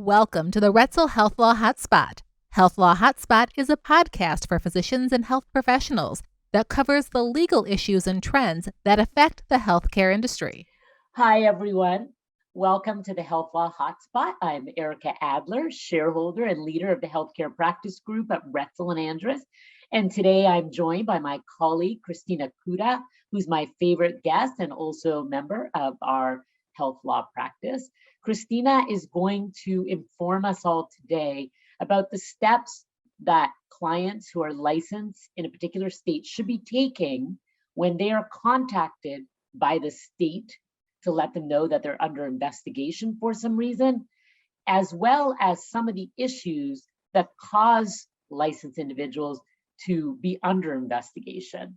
Welcome to the Roetzel Health Law Hotspot. Health Law Hotspot is a podcast for physicians and health professionals that covers the legal issues and trends that affect the healthcare industry. Hi, everyone. Welcome to the Health Law Hotspot. I'm Ericka Adler, shareholder and leader of the healthcare practice group at Roetzel and And today I'm joined by my colleague, Christina Kuta, who's my favorite guest and also a member of our health law practice. Christina is going to inform us all today about the steps that clients who are licensed in a particular state should be taking when they are contacted by the state to let them know that they're under investigation for some reason, as well as some of the issues that cause licensed individuals to be under investigation.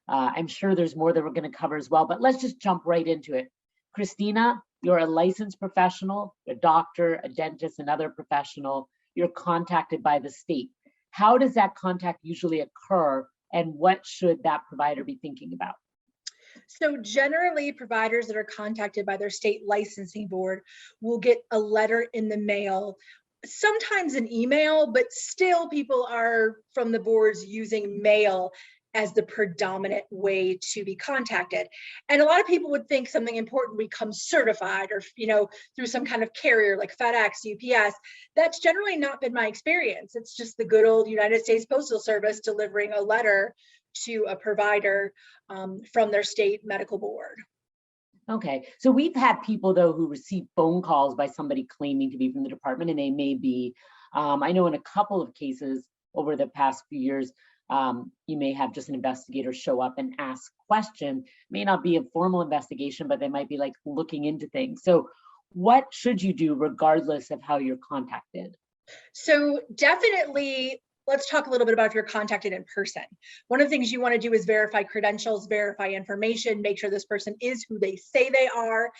I'm sure there's more that we're going to cover as well, but let's just jump right into it. Christina, you're a licensed professional, a doctor, a dentist, another professional. You're contacted by the state. How does that contact usually occur, and what should that provider be thinking about? So generally, providers that are contacted by their state licensing board will get a letter in the mail, sometimes an email, but still people are from the boards using mail as the predominant way to be contacted. And a lot of people would think something important becomes certified or, through some kind of carrier like FedEx, UPS. That's generally not been my experience. It's just the good old United States Postal Service delivering a letter to a provider from their state medical board. Okay, so we've had people though who receive phone calls by somebody claiming to be from the department, and they may be, I know in a couple of cases over the past few years, you may have just an investigator show up and ask questions. May not be a formal investigation, but they might be like looking into things. So what should you do regardless of how you're contacted? So definitely, let's talk a little bit about if you're contacted in person. One of the things you want to do is verify credentials, verify information, make sure this person is who they say they are.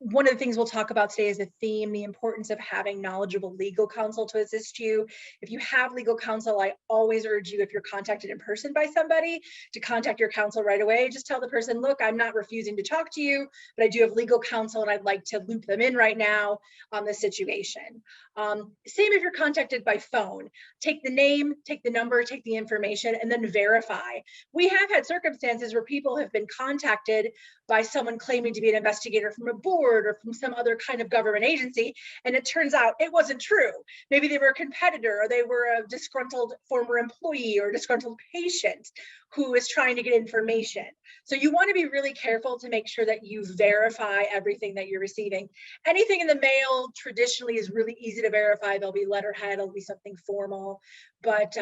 One of the things we'll talk about today is a theme, the importance of having knowledgeable legal counsel to assist you. If you have legal counsel, I always urge you, if you're contacted in person by somebody, to contact your counsel right away. Just tell the person, look, I'm not refusing to talk to you, but I do have legal counsel and I'd like to loop them in right now on the situation. Same if you're contacted by phone. Take the name, take the number, take the information, and then verify. We have had circumstances where people have been contacted by someone claiming to be an investigator from a board or from some other kind of government agency, and it turns out it wasn't true. Maybe they were a competitor, or they were a disgruntled former employee or disgruntled patient who is trying to get information. So you want to be really careful to make sure that you verify everything that you're receiving. Anything in the mail traditionally is really easy to verify. There'll be letterhead, it'll be something formal. But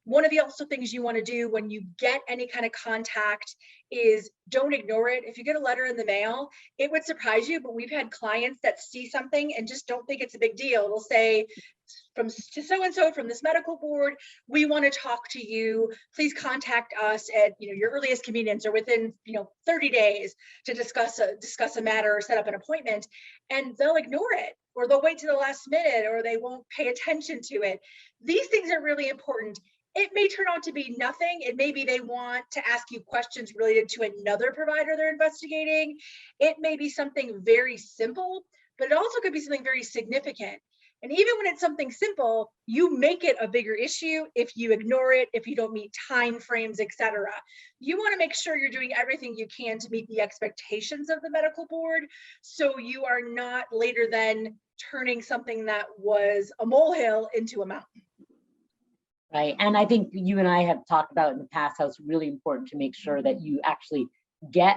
one of the also things you want to do when you get any kind of contact is don't ignore it. If you get a letter in the mail, it would surprise you, but we've had clients that see something and just don't think it's a big deal. It'll say, from so-and-so from this medical board, we want to talk to you. Please contact us at your earliest convenience or within 30 days to discuss a matter or set up an appointment. And they'll ignore it, or they'll wait to the last minute, or they won't pay attention to it. These things are really important. It may turn out to be nothing. It may be they want to ask you questions related to another provider they're investigating. It may be something very simple, but it also could be something very significant. And even when it's something simple, you make it a bigger issue if you ignore it, if you don't meet time frames, etc. You want to make sure you're doing everything you can to meet the expectations of the medical board, so you are not later then turning something that was a molehill into a mountain. Right, and I think you and I have talked about in the past how it's really important to make sure that you actually get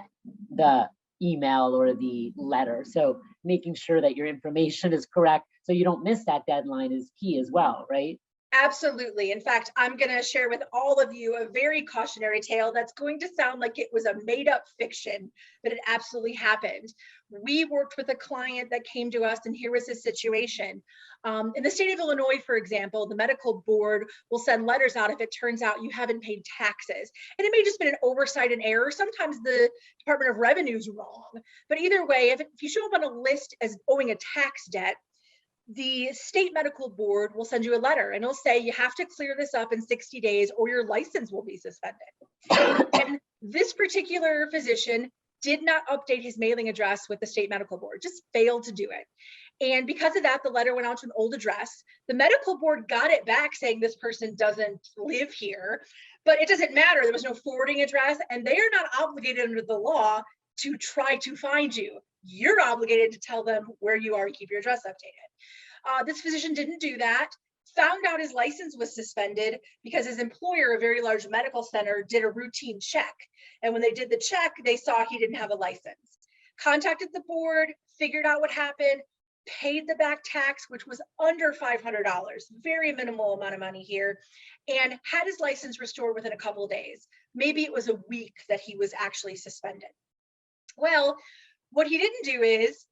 the email or the letter. So making sure that your information is correct so you don't miss that deadline is key as well, right? Absolutely. In fact, I'm going to share with all of you a very cautionary tale that's going to sound like it was a made-up fiction, but it absolutely happened. We worked with a client that came to us, and here was his situation. In the state of Illinois, for example, the medical board will send letters out if it turns out you haven't paid taxes. And it may just been an oversight and error. Sometimes the Department of Revenue is wrong. But either way, if you show up on a list as owing a tax debt, the state medical board will send you a letter and it'll say you have to clear this up in 60 days or your license will be suspended. And this particular physician did not update his mailing address with the state medical board, just failed to do it. And because of that, the letter went out to an old address. The medical board got it back saying this person doesn't live here, but it doesn't matter. There was no forwarding address, and they are not obligated under the law to try to find you. You're obligated to tell them where you are and keep your address updated. This physician didn't do that, found out his license was suspended because his employer, a very large medical center, did a routine check. And when they did the check, they saw he didn't have a license. Contacted the board, figured out what happened, paid the back tax, which was under $500, very minimal amount of money here, and had his license restored within a couple of days. Maybe it was a week that he was actually suspended. Well, what he didn't do is,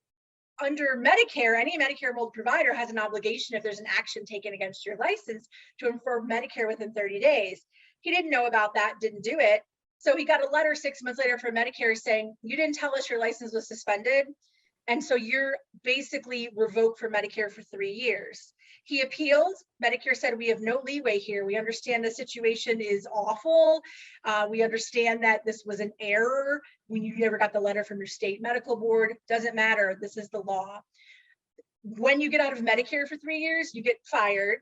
under Medicare, any Medicare enrolled provider has an obligation if there's an action taken against your license to inform Medicare within 30 days. He didn't know about that, didn't do it. So he got a letter 6 months later from Medicare saying, you didn't tell us your license was suspended, and so you're basically revoked for Medicare for 3 years. He appealed. Medicare said, we have no leeway here. We understand the situation is awful. We understand that this was an error when you never got the letter from your state medical board. Doesn't matter. This is the law. When you get out of Medicare for 3 years, you get fired.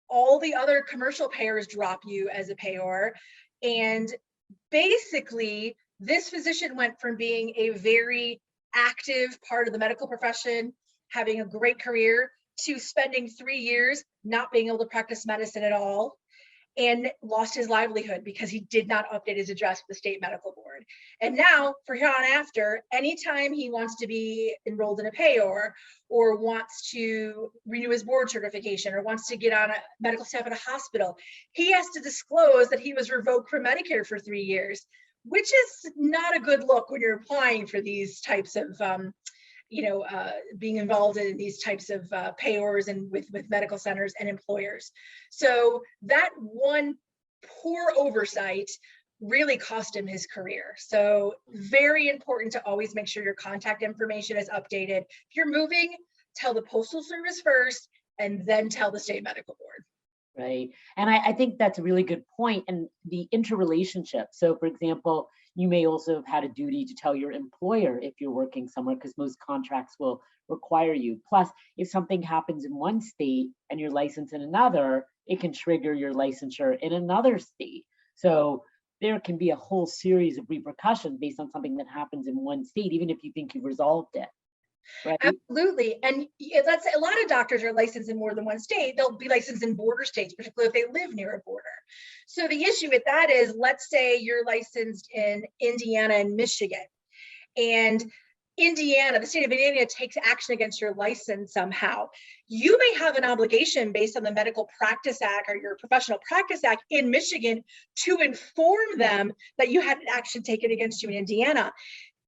All the other commercial payers drop you as a payor. And basically, this physician went from being a very active part of the medical profession, having a great career, to spending 3 years not being able to practice medicine at all, and lost his livelihood because he did not update his address with the state medical board. And now, for here on after, anytime he wants to be enrolled in a payor, or wants to renew his board certification, or wants to get on a medical staff at a hospital, he has to disclose that he was revoked from Medicare for 3 years, which is not a good look when you're applying for these types of being involved in these types of payors and with medical centers and employers. So that one poor oversight really cost him his career. So very important to always make sure your contact information is updated. If you're moving, tell the Postal Service first, and then tell the state medical board. Right. And I think that's a really good point. And the interrelationship. So for example, you may also have had a duty to tell your employer if you're working somewhere, because most contracts will require you. Plus, if something happens in one state and you're licensed in another, it can trigger your licensure in another state. So there can be a whole series of repercussions based on something that happens in one state, even if you think you've resolved it. Right. Absolutely. And let's say a lot of doctors are licensed in more than one state. They'll be licensed in border states, particularly if they live near a border. So the issue with that is, let's say you're licensed in Indiana and Michigan, and Indiana, the state of Indiana, takes action against your license somehow. You may have an obligation based on the Medical Practice Act or your Professional Practice Act in Michigan to inform them that you had an action taken against you in Indiana.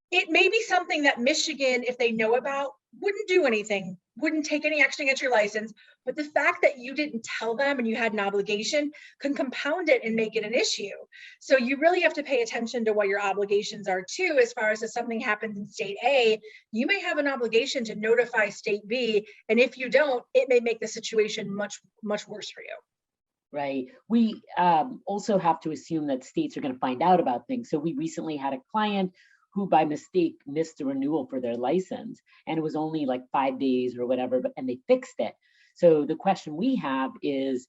It may be something that Michigan, if they know about, wouldn't do anything, wouldn't take any action against your license. But the fact that you didn't tell them and you had an obligation can compound it and make it an issue. So you really have to pay attention to what your obligations are too, as far as if something happens in state A, you may have an obligation to notify state B. And if you don't, it may make the situation much, much worse for you. Right. We also have to assume that states are going to find out about things. So we recently had a client who by mistake missed a renewal for their license, and it was only like 5 days or whatever, and they fixed it. So the question we have is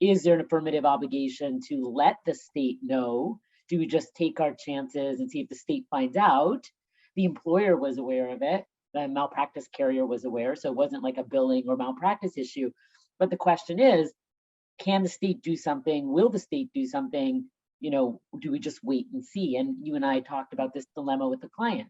there an affirmative obligation to let the state know? Do we just take our chances and see if the state finds out? The employer was aware of it, the malpractice carrier was aware, so it wasn't like a billing or malpractice issue. But the question is, can the state do something? Will the state do something? Do we just wait and see? And you and I talked about this dilemma with the client.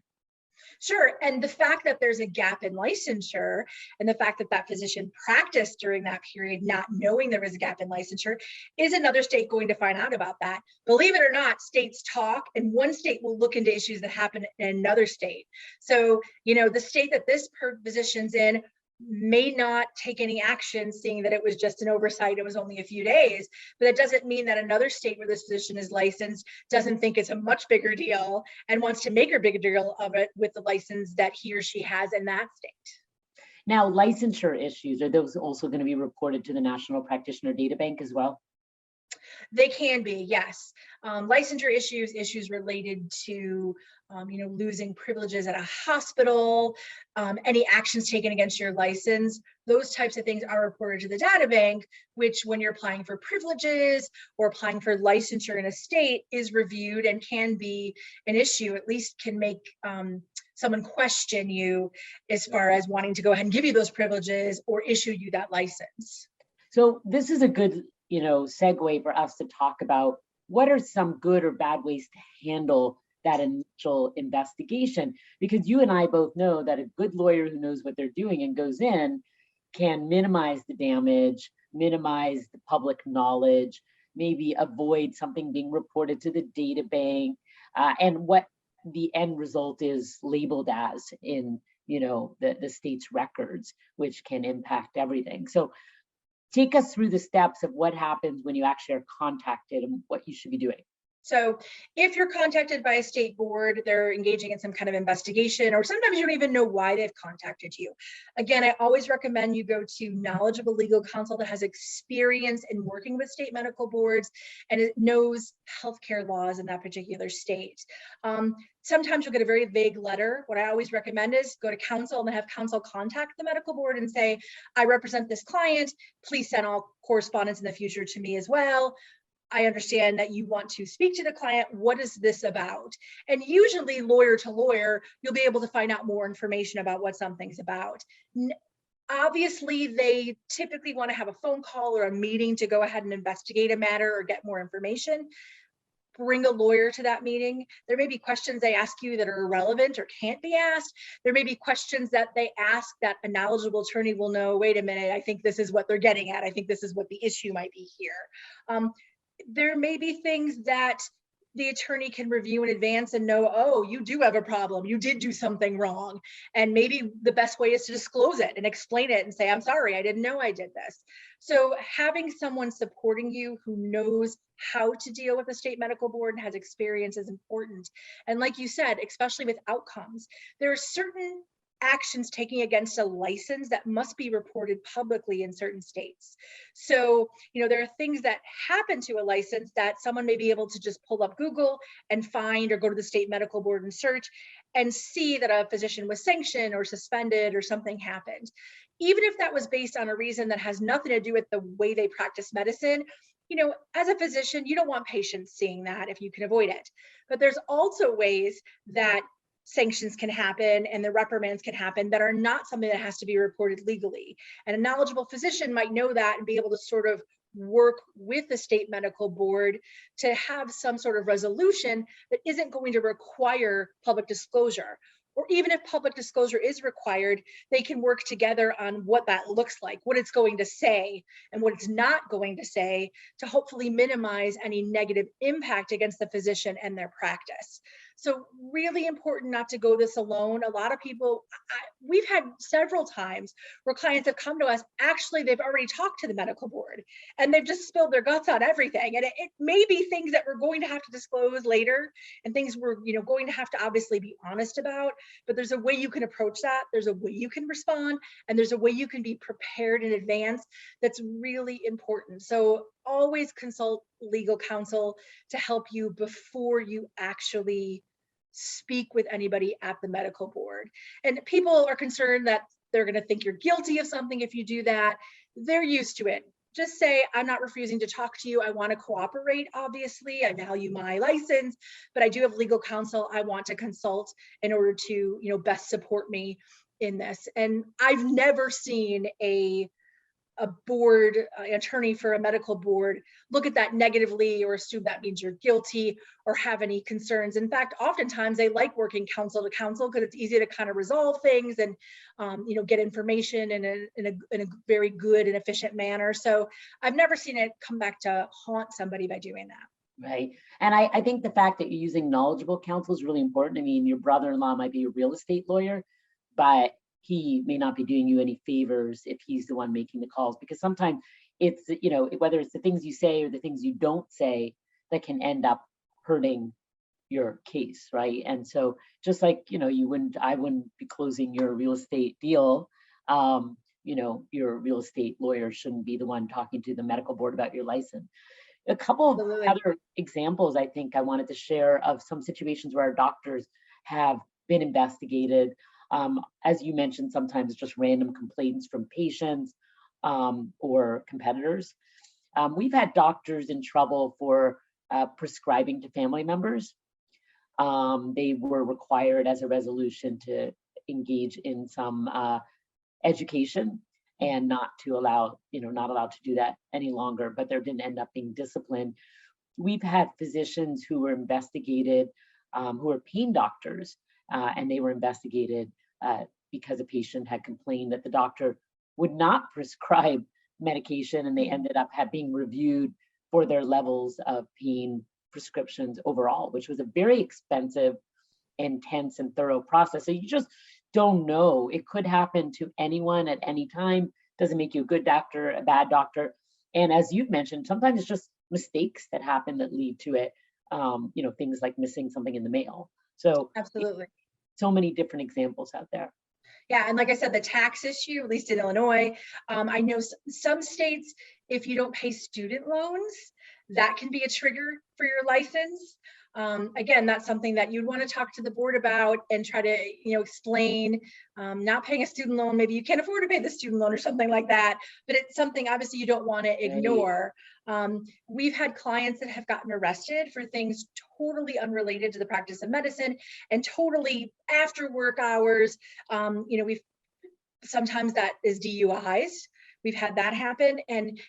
Sure. And the fact that there's a gap in licensure, and the fact that that physician practiced during that period, not knowing there was a gap in licensure, is another state going to find out about that. Believe it or not, states talk, and one state will look into issues that happen in another state. So, the state that this physician's in may not take any action, seeing that it was just an oversight, it was only a few days. But it doesn't mean that another state where this physician is licensed doesn't think it's a much bigger deal and wants to make a bigger deal of it with the license that he or she has in that state. Now, licensure issues, are those also going to be reported to the National Practitioner Data Bank as well? They can be, yes. Licensure issues related to, losing privileges at a hospital, any actions taken against your license, those types of things are reported to the data bank, which when you're applying for privileges or applying for licensure in a state is reviewed and can be an issue, at least can make someone question you as far as wanting to go ahead and give you those privileges or issue you that license. So this is a good, segue for us to talk about what are some good or bad ways to handle that initial investigation, because you and I both know that a good lawyer who knows what they're doing and goes in can minimize the damage, minimize the public knowledge, maybe avoid something being reported to the data bank, and what the end result is labeled as in the state's records, which can impact everything. So take us through the steps of what happens when you actually are contacted and what you should be doing. So if you're contacted by a state board, they're engaging in some kind of investigation, or sometimes you don't even know why they've contacted you. Again, I always recommend you go to knowledgeable legal counsel that has experience in working with state medical boards and it knows healthcare laws in that particular state. Sometimes you'll get a very vague letter. What I always recommend is go to counsel and have counsel contact the medical board and say, I represent this client. Please send all correspondence in the future to me as well. I understand that you want to speak to the client. What is this about? And usually lawyer to lawyer, you'll be able to find out more information about what something's about. Obviously, they typically want to have a phone call or a meeting to go ahead and investigate a matter or get more information. Bring a lawyer to that meeting. There may be questions they ask you that are irrelevant or can't be asked. There may be questions that they ask that a knowledgeable attorney will know, wait a minute, I think this is what they're getting at. I think this is what the issue might be here. There may be things that the attorney can review in advance and know, oh, you do have a problem. You did do something wrong. And maybe the best way is to disclose it and explain it and say, I'm sorry, I didn't know I did this. So having someone supporting you who knows how to deal with the state medical board and has experience is important. And like you said, especially with outcomes, there are certain actions taken against a license that must be reported publicly in certain states. So, there are things that happen to a license that someone may be able to just pull up Google and find, or go to the state medical board and search and see that a physician was sanctioned or suspended or something happened. Even if that was based on a reason that has nothing to do with the way they practice medicine, as a physician, you don't want patients seeing that if you can avoid it. But there's also ways that sanctions can happen and the reprimands can happen that are not something that has to be reported legally. And a knowledgeable physician might know that and be able to sort of work with the state medical board to have some sort of resolution that isn't going to require public disclosure. Or even if public disclosure is required, they can work together on what that looks like, what it's going to say and what it's not going to say, to hopefully minimize any negative impact against the physician and their practice. So really important not to go this alone. A lot of people, we've had several times where clients have come to us, actually they've already talked to the medical board and they've just spilled their guts on everything. And it may be things that we're going to have to disclose later and things we're going to have to obviously be honest about, but there's a way you can approach that. There's a way you can respond, and there's a way you can be prepared in advance that's really important. So always consult legal counsel to help you before you actually speak with anybody at the medical board. And people are concerned that they're going to think you're guilty of something if you do that. They're used to it. Just say, I'm not refusing to talk to you. I want to cooperate, obviously. I value my license, but I do have legal counsel I want to consult in order to, best support me in this. And I've never seen a board attorney for a medical board look at that negatively or assume that means you're guilty or have any concerns. In fact, oftentimes they like working counsel to counsel because it's easy to kind of resolve things and get information in a very good and efficient manner. So I've never seen it come back to haunt somebody by doing that. Right. And I think the fact that you're using knowledgeable counsel is really important. I mean, your brother-in-law might be a real estate lawyer, but he may not be doing you any favors if he's the one making the calls, because sometimes it's, whether it's the things you say or the things you don't say that can end up hurting your case, right? And so just like, I wouldn't be closing your real estate deal. Your real estate lawyer shouldn't be the one talking to the medical board about your license. A couple of Absolutely. other examples I think I wanted to share of some situations where our doctors have been investigated. As you mentioned, sometimes it's just random complaints from patients or competitors. We've had doctors in trouble for prescribing to family members. They were required as a resolution to engage in some education and not allowed to do that any longer, but there didn't end up being discipline. We've had physicians who were investigated, who are pain doctors, and they were investigated because a patient had complained that the doctor would not prescribe medication, and they ended up being reviewed for their levels of pain prescriptions overall, which was a very expensive, intense, and thorough process. So you just don't know. It could happen to anyone at any time. Doesn't make you a good doctor, a bad doctor. And as you've mentioned, sometimes it's just mistakes that happen that lead to it. Things like missing something in the mail. So Absolutely. so many different examples out there. Yeah, and like I said, the tax issue, at least in Illinois, I know some states, if you don't pay student loans, that can be a trigger for your license. Again, that's something that you'd want to talk to the board about and try to, explain. Not paying a student loan, maybe you can't afford to pay the student loan or something like that, but it's something obviously you don't want to ignore. We've had clients that have gotten arrested for things totally unrelated to the practice of medicine and totally after work hours. We've sometimes that is DUIs. We've had that happen, and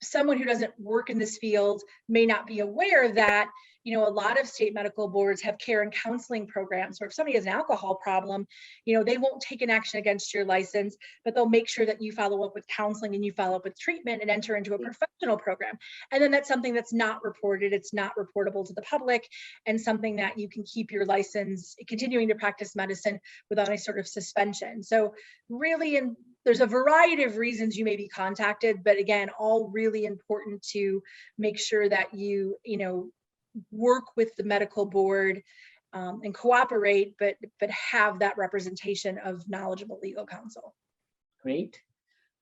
someone who doesn't work in this field may not be aware of that. A lot of state medical boards have care and counseling programs, or if somebody has an alcohol problem, they won't take an action against your license, but they'll make sure that you follow up with counseling and you follow up with treatment and enter into a professional program. And then that's something that's not reported. It's not reportable to the public, and something that you can keep your license continuing to practice medicine without any sort of suspension. So really, there's a variety of reasons you may be contacted, but again, all really important to make sure that you work with the medical board and cooperate, but have that representation of knowledgeable legal counsel. Great.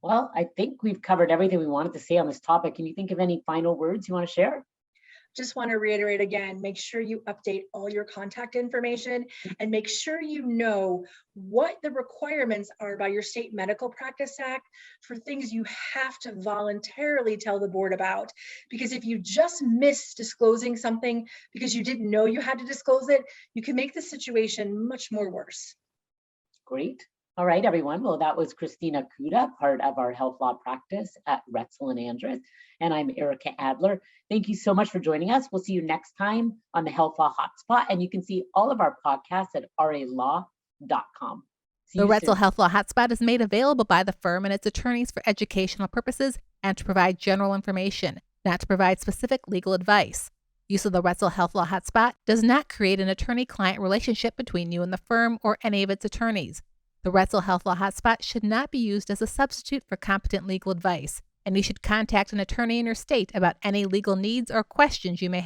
Well, I think we've covered everything we wanted to say on this topic. Can you think of any final words you want to share? Just want to reiterate again, make sure you update all your contact information and make sure you know what the requirements are by your state medical practice act for things you have to voluntarily tell the board about. Because if you just miss disclosing something because you didn't know you had to disclose it, you can make the situation much more worse. Great. All right, everyone. Well, that was Christina Kuta, part of our health law practice at Roetzel and Andrus. And I'm Ericka Adler. Thank you so much for joining us. We'll see you next time on the Health Law Hotspot. And you can see all of our podcasts at ralaw.com. The Roetzel Health Law Hotspot is made available by the firm and its attorneys for educational purposes and to provide general information, not to provide specific legal advice. Use of the Roetzel Health Law Hotspot does not create an attorney-client relationship between you and the firm or any of its attorneys. The Roetzel Health Law Hotspot should not be used as a substitute for competent legal advice, and you should contact an attorney in your state about any legal needs or questions you may have.